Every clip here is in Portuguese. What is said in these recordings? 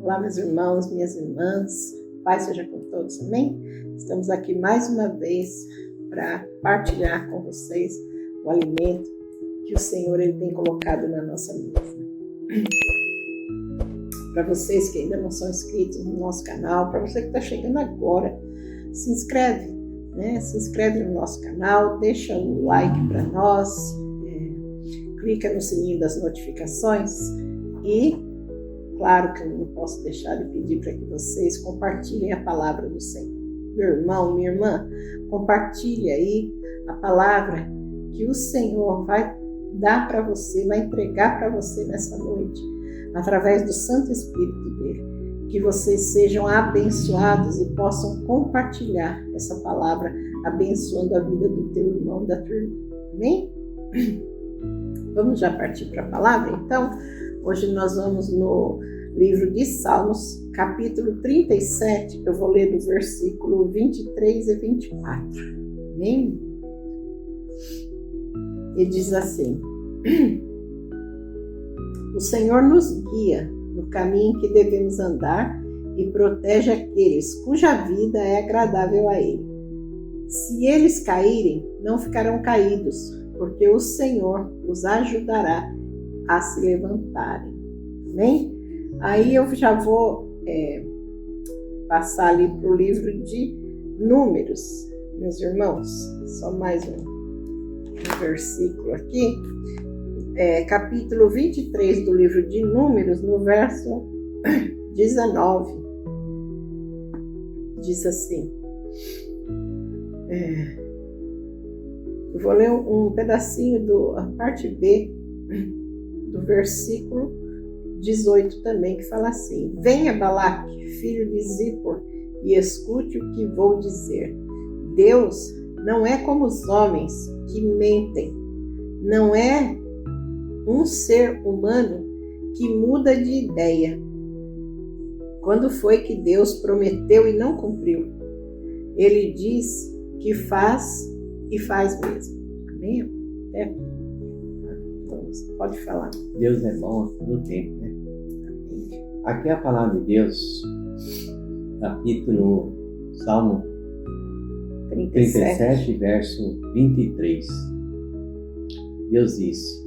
Olá, meus irmãos, minhas irmãs, paz seja com todos, amém? Estamos aqui mais uma vez para partilhar com vocês o alimento que o Senhor ele tem colocado na nossa mesa. Para vocês que ainda não são inscritos no nosso canal, para você que está chegando agora, se inscreve, né? Se inscreve no nosso canal, deixa um like para nós, clica no sininho das notificações e claro que eu não posso deixar de pedir para que vocês compartilhem a palavra do Senhor. Meu irmão, minha irmã, compartilhe aí a palavra que o Senhor vai dar para você, vai entregar para você nessa noite, através do Santo Espírito dele. Que vocês sejam abençoados e possam compartilhar essa palavra, abençoando a vida do teu irmão, da tua irmã. Amém? Vamos já partir para a palavra, então? Hoje nós vamos no livro de Salmos, capítulo 37, eu vou ler do versículo 23 e 24. Amém? E diz assim: O Senhor nos guia no caminho que devemos andar e protege aqueles cuja vida é agradável a Ele. Se eles caírem, não ficarão caídos, porque o Senhor os ajudará a se levantarem. Amém? Aí eu já vou passar ali para o livro de Números, meus irmãos. Só mais um versículo aqui. Capítulo 23 do livro de Números, no verso 19. Diz assim. Eu vou ler um pedacinho da parte B do versículo 18 também, que fala assim: Venha, Balaque, filho de Zippor, e escute o que vou dizer. Deus não é como os homens que mentem, não é um ser humano que muda de ideia. Quando foi que Deus prometeu e não cumpriu? Ele diz que faz e faz mesmo. Amém? Então, você pode falar. Deus é bom a todo tempo, né? Aqui é a palavra de Deus, capítulo Salmo 37, verso 23. Deus disse: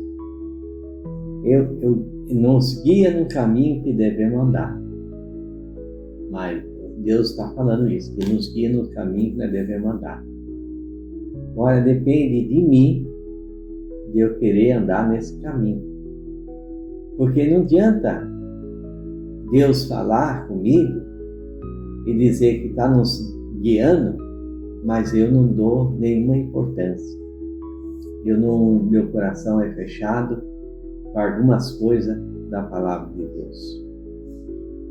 Eu nos guia no caminho que devemos andar. Mas Deus está falando isso, que nos guia no caminho que nós devemos andar. Agora depende de mim, de eu querer andar nesse caminho. Porque não adianta Deus falar comigo e dizer que está nos guiando, mas eu não dou nenhuma importância. Meu coração é fechado para algumas coisas da palavra de Deus.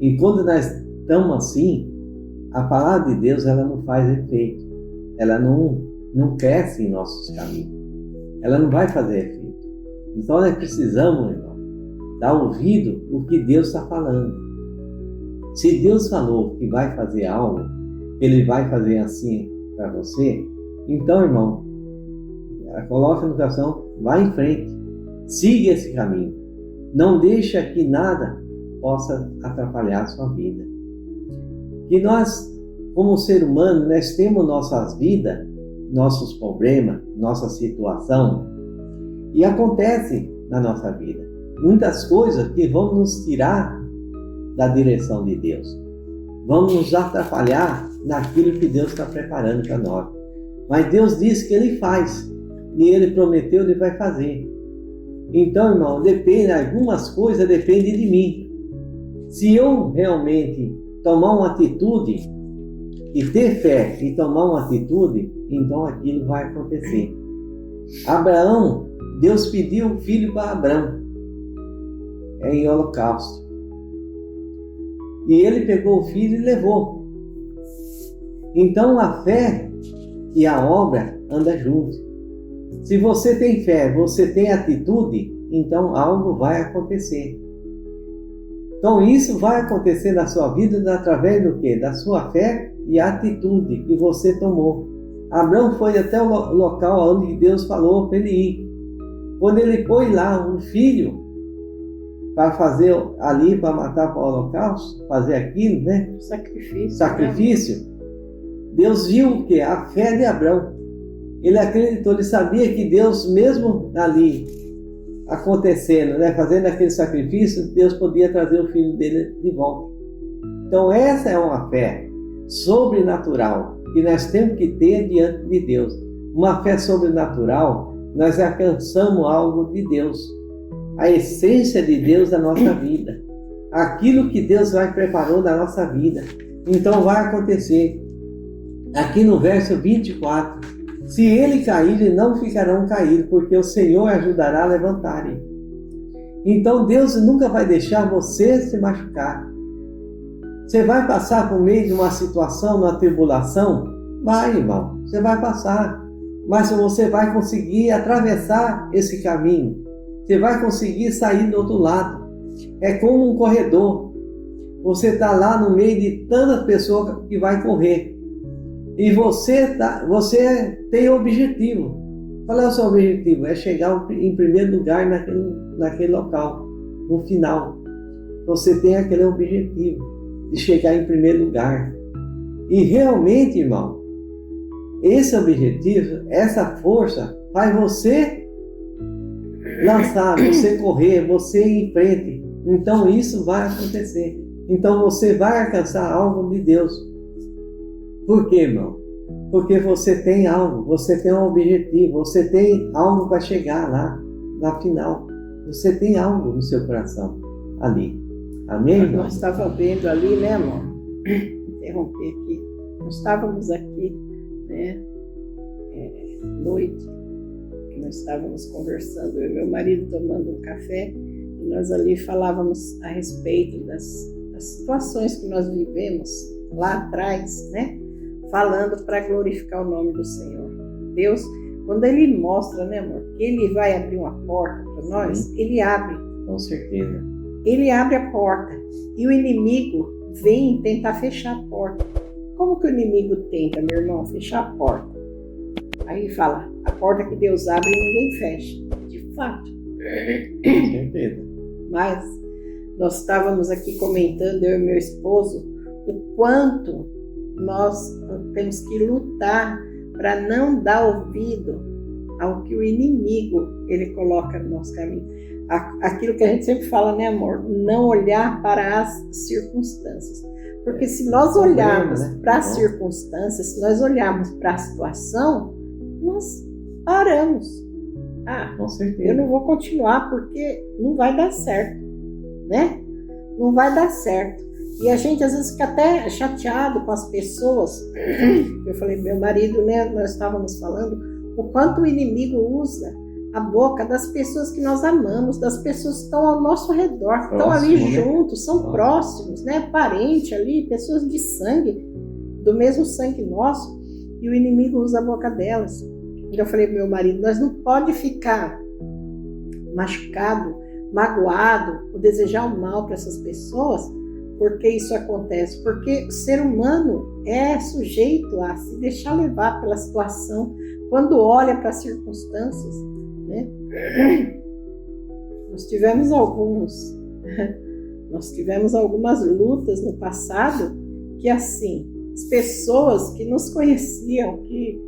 E quando nós estamos assim, a palavra de Deus ela não faz efeito. Ela não cresce em nossos caminhos. Ela não vai fazer efeito. Então nós precisamos, irmão, dar ouvido o que Deus está falando. Se Deus falou que vai fazer algo, Ele vai fazer assim para você, então, irmão, coloca no coração, vai em frente, siga esse caminho. Não deixa que nada possa atrapalhar a sua vida. Que nós, como ser humano, nós temos nossas vidas, nossos problemas, nossa situação, e acontece na nossa vida muitas coisas que vão nos tirar da direção de Deus, vão nos atrapalhar naquilo que Deus está preparando para nós. Mas Deus disse que Ele faz, e Ele prometeu, Ele vai fazer. Então, irmão, algumas coisas dependem de mim. Se eu realmente tomar uma atitude e ter fé e tomar uma atitude, então aquilo vai acontecer. Abraão, Deus pediu um filho para Abraão, em holocausto. E ele pegou o filho e levou. Então a fé e a obra andam juntos. Se você tem fé, você tem atitude, então algo vai acontecer. Então isso vai acontecer na sua vida através do quê? Da sua fé e a atitude que você tomou. Abraão foi até o local onde Deus falou para ele ir. Quando ele põe lá um filho, para fazer ali, para matar para o holocausto, fazer aquilo, né? Sacrifício. Deus viu o quê? A fé de Abraão. Ele acreditou, ele sabia que Deus, mesmo ali acontecendo, né, fazendo aquele sacrifício, Deus podia trazer o filho dele de volta. Então essa é uma fé sobrenatural que nós temos que ter diante de Deus. Uma fé sobrenatural, nós alcançamos algo de Deus, a essência de Deus da nossa vida, aquilo que Deus preparou da nossa vida. Então vai acontecer. Aqui no verso 24, se ele cair, eles não ficarão caídos, porque o Senhor ajudará a levantarem. Então Deus nunca vai deixar você se machucar. Você vai passar por meio de uma situação, uma tribulação? Vai, irmão, você vai passar. Mas você vai conseguir atravessar esse caminho. Você vai conseguir sair do outro lado. É como um corredor. Você está lá no meio de tantas pessoas que vai correr. E você tem objetivo. Qual é o seu objetivo? É chegar em primeiro lugar naquele local, no final. Você tem aquele objetivo de chegar em primeiro lugar. E realmente, irmão, esse objetivo, essa força, faz você lançar, você correr, você ir em frente. Então isso vai acontecer. Então você vai alcançar algo de Deus. Por quê, irmão? Porque você tem algo, você tem um objetivo, você tem algo para chegar lá, na final. Você tem algo no seu coração ali. Amém, irmão? Nós estávamos vendo ali, né, amor? Interromper aqui. Nós estávamos aqui, né, noite, que nós estávamos conversando, eu e meu marido tomando um café, e nós ali falávamos a respeito das situações que nós vivemos lá atrás, né? Falando para glorificar o nome do Senhor. Deus, quando Ele mostra, né, amor, que Ele vai abrir uma porta para nós, Sim. Ele abre. Com certeza. Ele abre a porta e o inimigo vem tentar fechar a porta. Como que o inimigo tenta, meu irmão, fechar a porta? Aí fala, a porta que Deus abre ninguém fecha. De fato. Com certeza. Mas nós estávamos aqui comentando, eu e meu esposo, o quanto nós temos que lutar para não dar ouvido ao que o inimigo ele coloca no nosso caminho. Aquilo que a gente sempre fala, né, amor? Não olhar para as circunstâncias. Porque se nós olharmos para as circunstâncias, se nós olharmos para a situação, nós paramos. Com certeza. Eu não vou continuar porque não vai dar certo, né? Não vai dar certo. E a gente às vezes fica até chateado com as pessoas. Eu falei, meu marido, né? Nós estávamos falando o quanto o inimigo usa a boca das pessoas que nós amamos, das pessoas que estão ao nosso redor, que estão ali juntos, são próximos, né? Parente ali, pessoas de sangue, do mesmo sangue nosso, e o inimigo usa a boca delas. Então eu falei pro meu marido, nós não pode ficar machucado, magoado, ou desejar o mal para essas pessoas, porque isso acontece, porque o ser humano é sujeito a se deixar levar pela situação, quando olha para as circunstâncias, né? Nós tivemos algumas lutas no passado que assim, as pessoas que nos conheciam, que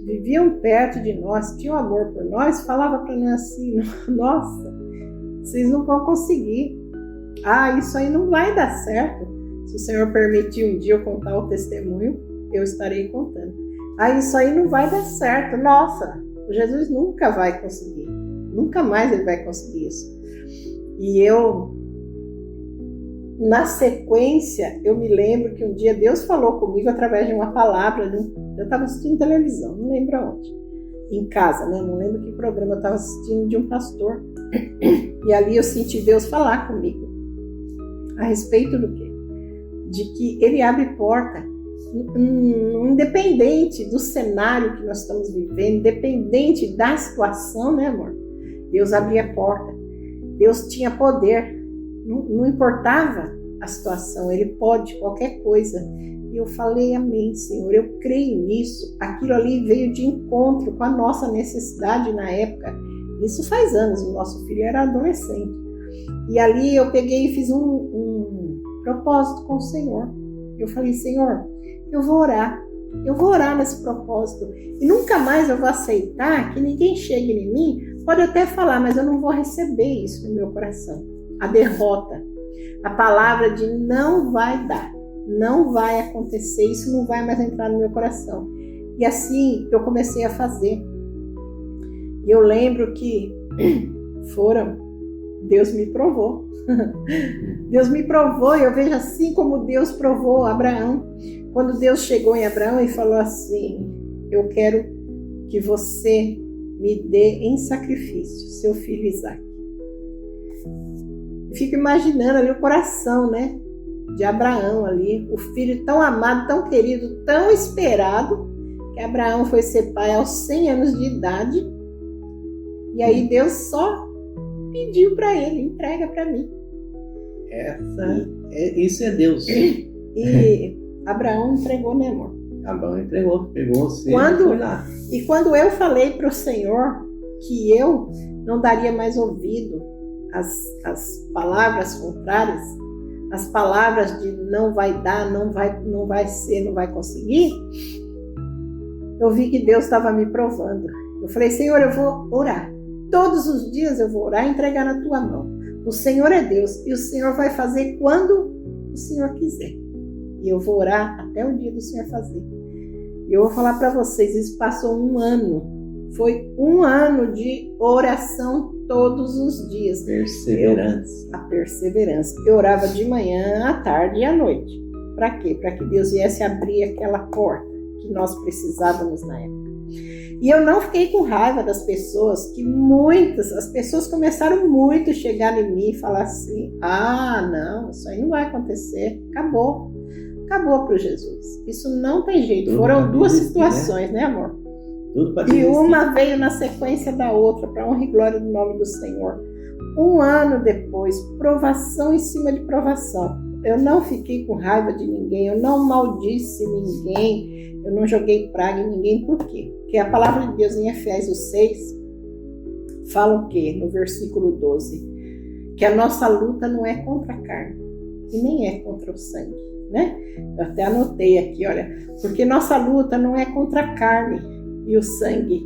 viviam perto de nós, tinham amor por nós, falavam para nós assim, nossa, vocês não vão conseguir, isso aí não vai dar certo. Se o Senhor permitir um dia eu contar o testemunho, eu estarei contando. Isso aí não vai dar certo, nossa, Jesus nunca vai conseguir, nunca mais ele vai conseguir isso. E eu, na sequência, eu me lembro que um dia Deus falou comigo através de uma palavra, eu estava assistindo televisão, não lembro aonde, em casa, né? Não lembro que programa eu estava assistindo, de um pastor, e ali eu senti Deus falar comigo, a respeito do quê? De que ele abre porta, independente do cenário que nós estamos vivendo, independente da situação, né, amor? Deus abria a porta. Deus tinha poder. Não importava a situação, Ele pode qualquer coisa. E eu falei, amém, Senhor, eu creio nisso. Aquilo ali veio de encontro com a nossa necessidade na época. Isso faz anos, o nosso filho era adolescente. E ali eu peguei e fiz um propósito com o Senhor. Eu falei, Senhor, eu vou orar nesse propósito. E nunca mais eu vou aceitar que ninguém chegue em mim. Pode até falar, mas eu não vou receber isso no meu coração. A derrota, a palavra de não vai dar, não vai acontecer, isso não vai mais entrar no meu coração. E assim eu comecei a fazer. E eu lembro que Deus me provou. Deus me provou, e eu vejo assim como Deus provou Abraão. Quando Deus chegou em Abraão e falou assim, eu quero que você me dê em sacrifício seu filho Isaque. Fico imaginando ali o coração, né, de Abraão ali, o filho tão amado, tão querido, tão esperado, que Abraão foi ser pai aos 100 anos de idade. E aí Deus só pediu para ele, entrega para mim. Isso é Deus. E Abraão entregou, né, amor? Abraão entregou, pegou você e foi lá. E quando eu falei para o Senhor que eu não daria mais ouvido às palavras contrárias, as palavras de não vai dar, não vai ser, não vai conseguir, eu vi que Deus estava me provando. Eu falei, Senhor, eu vou orar. Todos os dias eu vou orar e entregar na tua mão. O Senhor é Deus e o Senhor vai fazer quando o Senhor quiser. E eu vou orar até o dia do Senhor fazer. E eu vou falar para vocês, isso passou 1 ano. Foi 1 ano de oração todos os dias. Perseverança. A perseverança. Eu orava de manhã, à tarde e à noite. Para quê? Para que Deus viesse abrir aquela porta que nós precisávamos na época. E eu não fiquei com raiva das pessoas, as pessoas começaram muito a chegar em mim e falar assim, não, isso aí não vai acontecer, acabou para Jesus. Isso não tem jeito. Foram 2 situações, né, amor? E uma veio na sequência da outra, para honra e glória do nome do Senhor. 1 ano depois, provação em cima de provação. Eu não fiquei com raiva de ninguém, eu não maldisse ninguém, eu não joguei praga em ninguém. Por quê? Porque a palavra de Deus em Efésios 6 fala o quê? No versículo 12, que a nossa luta não é contra a carne e nem é contra o sangue, né? Eu até anotei aqui, olha, porque nossa luta não é contra a carne e o sangue,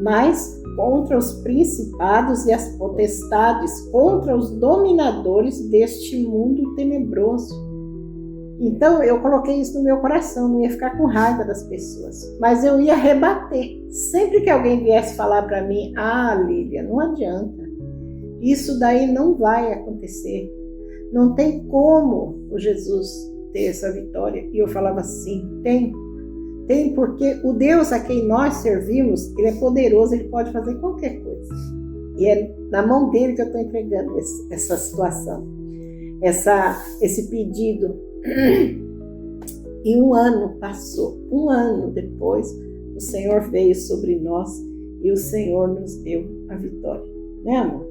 mas contra os principados e as potestades, contra os dominadores deste mundo tenebroso. Então eu coloquei isso no meu coração, não ia ficar com raiva das pessoas, mas eu ia rebater. Sempre que alguém viesse falar para mim, Lília, não adianta, isso daí não vai acontecer, não tem como o Jesus ter essa vitória. E eu falava assim, tem, porque o Deus a quem nós servimos, ele é poderoso, ele pode fazer qualquer coisa. E é na mão dele que eu estou entregando essa situação, esse pedido. E 1 ano passou, 1 ano depois, o Senhor veio sobre nós e o Senhor nos deu a vitória, né, amor?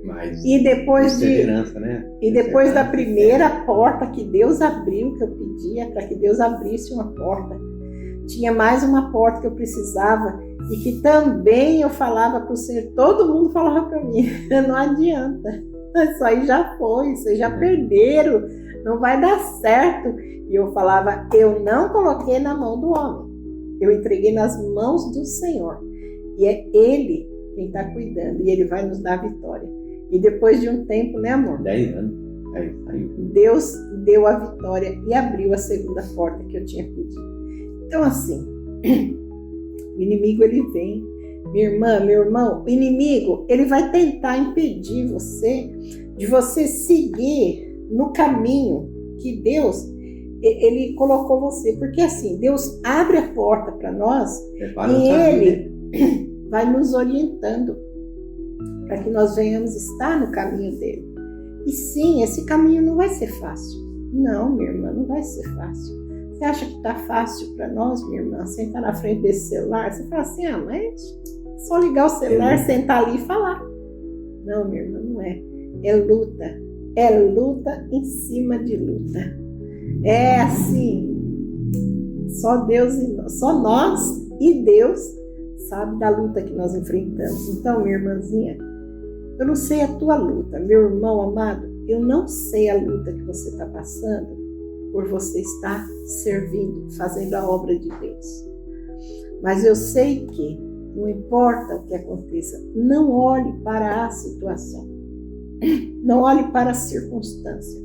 Mas e depois né? E depois da primeira porta que Deus abriu, que eu pedia para que Deus abrisse uma porta, tinha mais uma porta que eu precisava e que também eu falava para o Senhor, todo mundo falava para mim, não adianta, isso aí já foi, vocês já perderam, não vai dar certo. E eu falava, eu não coloquei na mão do homem, eu entreguei nas mãos do Senhor. E é Ele quem está cuidando, e Ele vai nos dar a vitória. E depois de um tempo, né, amor? 10 anos. Aí. Deus deu a vitória e abriu a segunda porta que eu tinha pedido. Então, assim, o inimigo, ele vem. Minha irmã, meu irmão, o inimigo, ele vai tentar impedir você de você seguir no caminho que Deus, ele colocou você. Porque assim, Deus abre a porta para nós e Ele vai nos orientando para que nós venhamos estar no caminho dele. E sim, esse caminho não vai ser fácil. Não, minha irmã, não vai ser fácil. Você acha que está fácil para nós, minha irmã, sentar na frente desse celular? Você fala assim, mas é só ligar o celular, sentar ali e falar. Não, minha irmã, não é. É luta. É luta em cima de luta. É assim, só Deus, só nós e Deus sabe da luta que nós enfrentamos. Então, minha irmãzinha, Eu não sei a tua luta, meu irmão amado, eu não sei a luta que você está passando por você estar servindo, fazendo a obra de Deus. Mas eu sei que, não importa o que aconteça, não olhe para a situação, não olhe para a circunstância,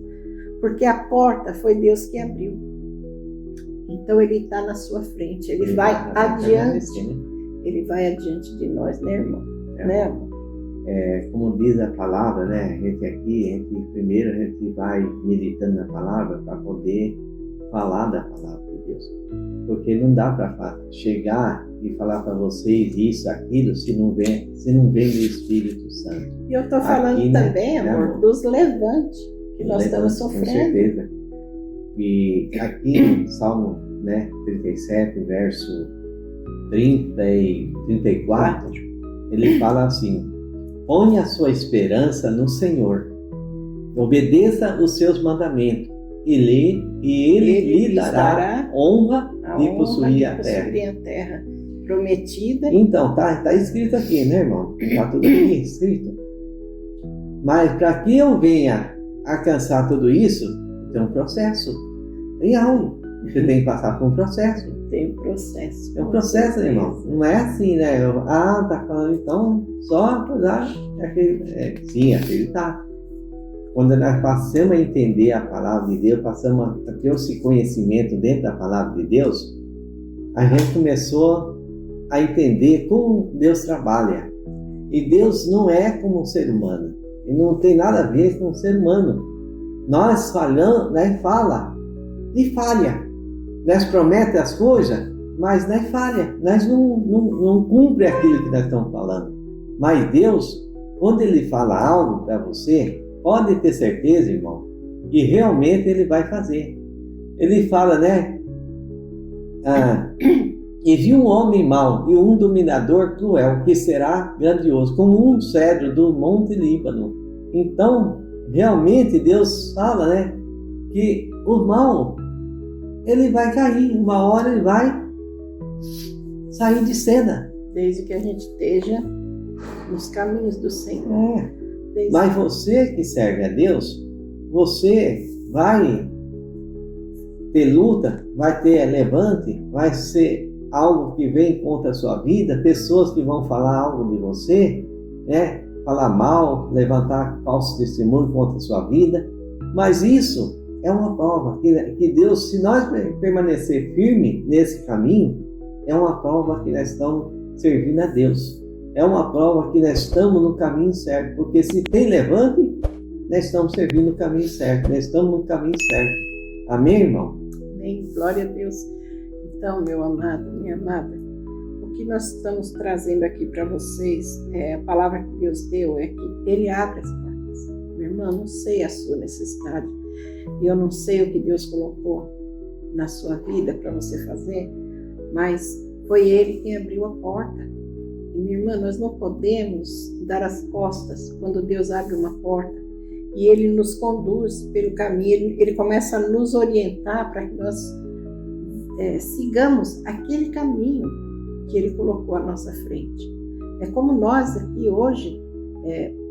porque a porta foi Deus que abriu. Então Ele está na sua frente, Ele vai adiante, Ele vai adiante de nós, né, irmão? Né, amor? Como diz a palavra, né? A gente primeiro a gente vai meditando na palavra para poder falar da palavra de Deus. Porque não dá para chegar e falar para vocês isso, aquilo, se não vem do Espírito Santo. E eu estou falando aqui, também, né, amor, dos levantes que nós estamos sofrendo. Com certeza. E aqui no Salmo, né, 37, verso 30 e 34, ele fala assim: ponha a sua esperança no Senhor, obedeça os seus mandamentos, e Ele lhe dará honra de possuir a terra prometida. Então, tá escrito aqui, né, irmão? Tá tudo aqui escrito. Mas para que eu venha alcançar tudo isso, tem um processo, tem algo. Você tem que passar por um processo. Tem um processo. É um processo, né, irmão? Não é assim, né? Tá falando então só para sim, acreditar. Quando nós passamos a entender a palavra de Deus, passamos a ter esse conhecimento dentro da palavra de Deus, a gente começou a entender como Deus trabalha. E Deus não é como um ser humano. Ele não tem nada a ver com um ser humano. Nós falamos, nós fala e falha. Nós prometemos as coisas, mas nós falha. Nós não cumpre aquilo que nós estamos falando. Mas Deus, quando Ele fala algo para você, pode ter certeza, irmão, que realmente Ele vai fazer. Ele fala, né? E viu um homem mau e um dominador cruel, que será grandioso, como um cedro do Monte Líbano. Então, realmente Deus fala, né? Que o mal, ele vai cair, uma hora ele vai sair de cena. Desde que a gente esteja nos caminhos do Senhor. Mas você que serve a Deus, você vai ter luta, vai ter levante, vai ser algo que vem contra a sua vida, pessoas que vão falar algo de você, né? Falar mal, levantar falso testemunho contra a sua vida. Mas isso é uma prova que Deus, se nós permanecer firme nesse caminho, é uma prova que nós estamos servindo a Deus. É uma prova que nós estamos no caminho certo. Porque se tem levante, nós estamos servindo no caminho certo. Nós estamos no caminho certo. Amém, irmão? Amém. Glória a Deus. Então, meu amado, minha amada, o que nós estamos trazendo aqui para vocês, a palavra que Deus deu é que Ele abre as portas. Meu irmão, não sei a sua necessidade. E eu não sei o que Deus colocou na sua vida para você fazer, mas foi Ele quem abriu a porta. E, minha irmã, nós não podemos dar as costas quando Deus abre uma porta e Ele nos conduz pelo caminho, Ele começa a nos orientar para que nós sigamos aquele caminho que Ele colocou à nossa frente. É como nós aqui hoje,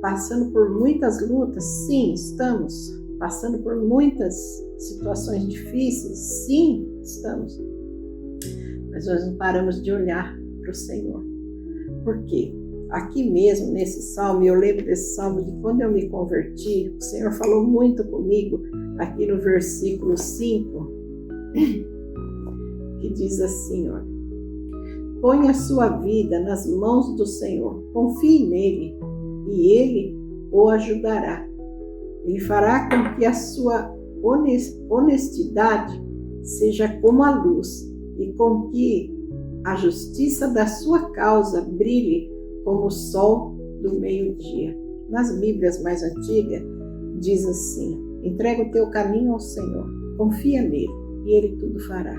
passando por muitas lutas, sim, estamos passando por muitas situações difíceis, sim, estamos. Mas nós não paramos de olhar para o Senhor. Por quê? Aqui mesmo, nesse salmo, eu lembro desse salmo de quando eu me converti, o Senhor falou muito comigo, aqui no versículo 5, que diz assim, olha: põe a sua vida nas mãos do Senhor, confie nele, e ele o ajudará. Ele fará com que a sua honestidade seja como a luz, e com que a justiça da sua causa brilhe como o sol do meio-dia. Nas Bíblias mais antigas, diz assim: entrega o teu caminho ao Senhor, confia nele, e ele tudo fará.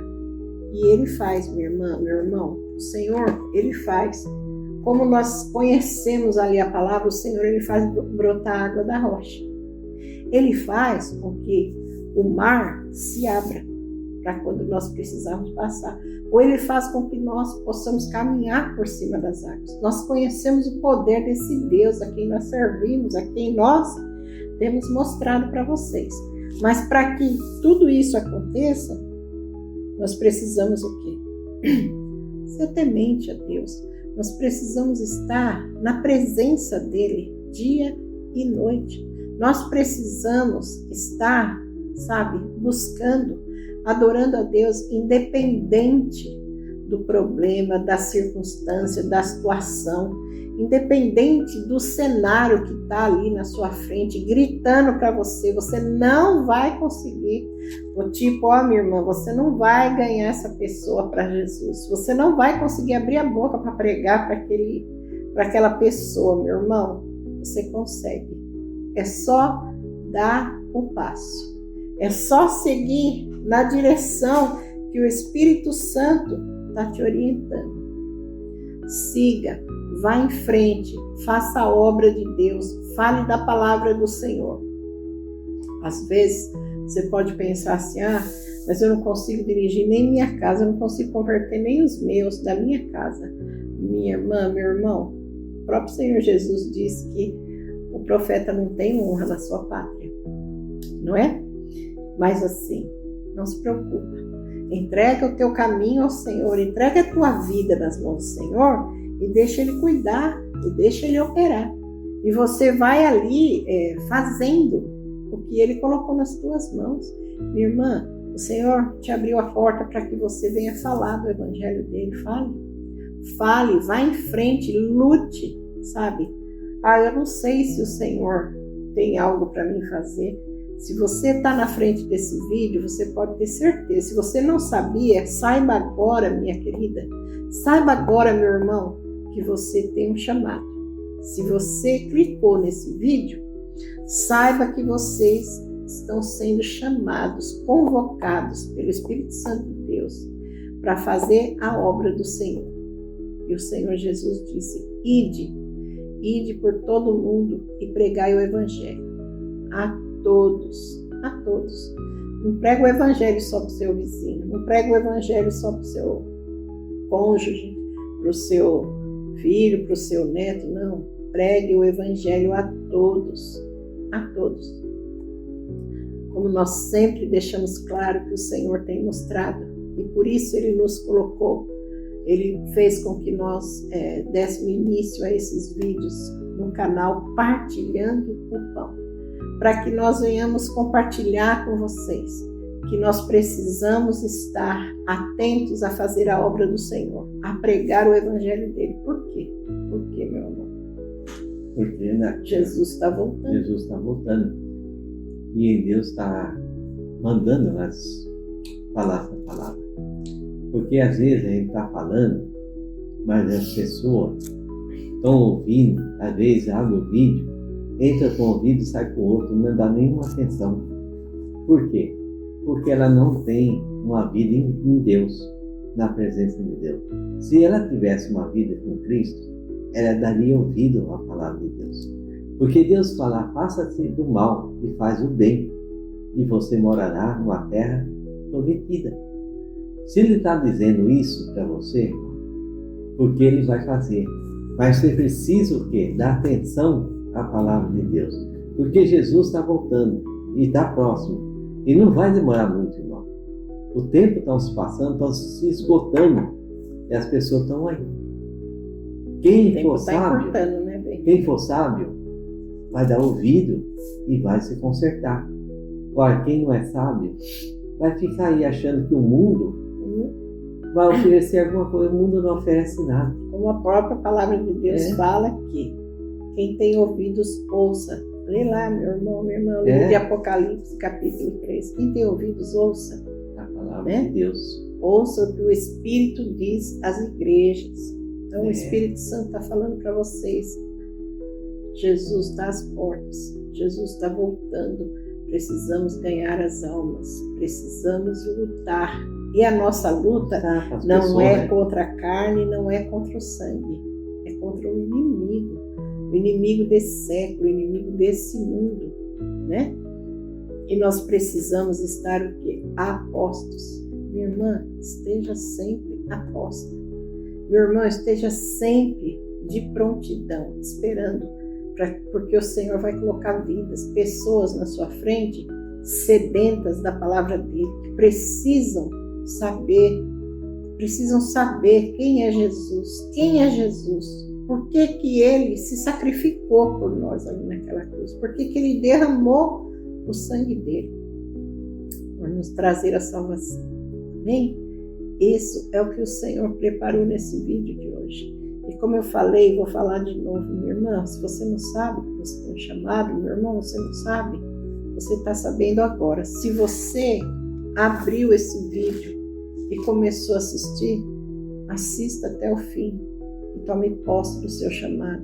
E ele faz, minha irmã, meu irmão, o Senhor, ele faz. Como nós conhecemos ali a palavra, o Senhor, ele faz brotar a água da rocha. Ele faz com que o mar se abra. para quando nós precisarmos passar. Ou Ele faz com que nós possamos caminhar por cima das águas. Nós conhecemos o poder desse Deus a quem nós servimos, a quem nós temos mostrado para vocês. Mas para que tudo isso aconteça, nós precisamos o quê? Ser temente a Deus. Nós precisamos estar na presença dEle dia e noite. Nós precisamos estar, buscando, adorando a Deus, independente do problema, da circunstância, da situação, independente do cenário que está ali na sua frente, gritando para você, você não vai conseguir. Minha irmã, você não vai ganhar essa pessoa para Jesus. Você não vai conseguir abrir a boca para pregar para aquela pessoa, meu irmão. Você consegue. É só dar o passo. É só seguir na direção que o Espírito Santo está te orientando. Siga, vá em frente, faça a obra de Deus, fale da palavra do Senhor. Às vezes, você pode pensar assim, mas eu não consigo dirigir nem minha casa, eu não consigo converter nem os meus da minha casa. Minha irmã, meu irmão, o próprio Senhor Jesus disse que o profeta não tem honra na sua pátria, não é? Mas assim, não se preocupa. Entrega o teu caminho ao Senhor, entrega a tua vida nas mãos do Senhor e deixa Ele cuidar, e deixa Ele operar. E você vai ali fazendo o que Ele colocou nas tuas mãos. Minha irmã, o Senhor te abriu a porta para que você venha falar do Evangelho dele. Fale, vá em frente, lute, eu não sei se o Senhor tem algo para mim fazer. Se você está na frente desse vídeo, você pode ter certeza. Se você não sabia, saiba agora, minha querida. Saiba agora, meu irmão, que você tem um chamado. Se você clicou nesse vídeo, saiba que vocês estão sendo chamados, convocados pelo Espírito Santo de Deus para fazer a obra do Senhor. E o Senhor Jesus disse, ide por todo o mundo e pregai o Evangelho a todos. Não prega o Evangelho só para o seu vizinho, não prega o Evangelho só para o seu cônjuge, para o seu filho, para o seu neto, não. Pregue o Evangelho a todos. Como nós sempre deixamos claro que o Senhor tem mostrado, e por isso Ele nos colocou, Ele fez com que nós dessemos início a esses vídeos no canal Partilhando o Pão, para que nós venhamos compartilhar com vocês que nós precisamos estar atentos a fazer a obra do Senhor, a pregar o Evangelho dele. Por quê? Por quê, meu amor? Porque Jesus está voltando. Jesus está voltando. E Deus está mandando nós falar essa palavra. Porque às vezes a gente está falando, mas as pessoas estão ouvindo, às vezes abre o vídeo, entra com o ouvido e sai com o outro, não dá nenhuma atenção. Por quê? Porque ela não tem uma vida em Deus, na presença de Deus. Se ela tivesse uma vida com Cristo, ela daria ouvido à palavra de Deus. Porque Deus fala, faça-se do mal e faz o bem, e você morará numa terra prometida. Se Ele está dizendo isso para você, porque Ele vai fazer. Mas você precisa o quê? Dar atenção à palavra de Deus. Porque Jesus está voltando e está próximo. E não vai demorar muito, irmão. O tempo está se passando, está se esgotando. E as pessoas estão aí. Quem for sábio, vai dar ouvido e vai se consertar. Agora, quem não é sábio, vai ficar aí achando que o mundo vai oferecer alguma coisa. O mundo não oferece nada. Como a própria palavra de Deus fala aqui. Quem tem ouvidos, ouça. Lê lá, meu irmão, minha irmã, livro de Apocalipse, capítulo 3. Quem tem ouvidos, ouça. A palavra de Deus. Ouça o que o Espírito diz às igrejas. Então, o Espírito Santo está falando para vocês. Jesus está às portas. Jesus está voltando. Precisamos ganhar as almas. Precisamos lutar. E a nossa luta não é contra a carne, não é contra o sangue. É contra o inimigo. O inimigo desse século, o inimigo desse mundo, né? E nós precisamos estar o quê? Apostos. Minha irmã, esteja sempre a posta. Meu irmão, esteja sempre de prontidão, esperando, porque o Senhor vai colocar vidas, pessoas na sua frente, sedentas da palavra dele, que precisam saber quem é Jesus, por que ele se sacrificou por nós ali naquela cruz, por que ele derramou o sangue dele, por nos trazer a salvação. Amém? Isso é o que o Senhor preparou nesse vídeo de hoje. E como eu falei, vou falar de novo, minha irmã, se você não sabe que você tem um chamado, meu irmão, você não sabe, você está sabendo agora. Se você abriu esse vídeo e começou a assistir, assista até o fim e tome posse do seu chamado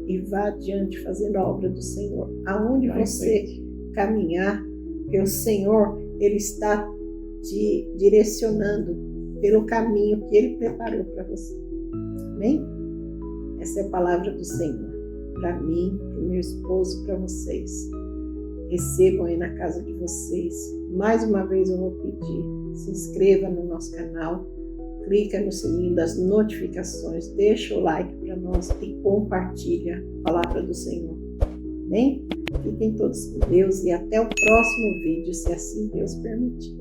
e vá adiante fazendo a obra do Senhor. Aonde você caminhar, porque o Senhor, ele está te direcionando pelo caminho que ele preparou para você. Amém? Essa é a palavra do Senhor para mim, para o meu esposo, para vocês. Recebam aí na casa de vocês. Mais uma vez eu vou pedir, se inscreva no nosso canal, clica no sininho das notificações, deixa o like para nós e compartilha a palavra do Senhor. Amém? Fiquem todos com Deus e até o próximo vídeo, se assim Deus permitir.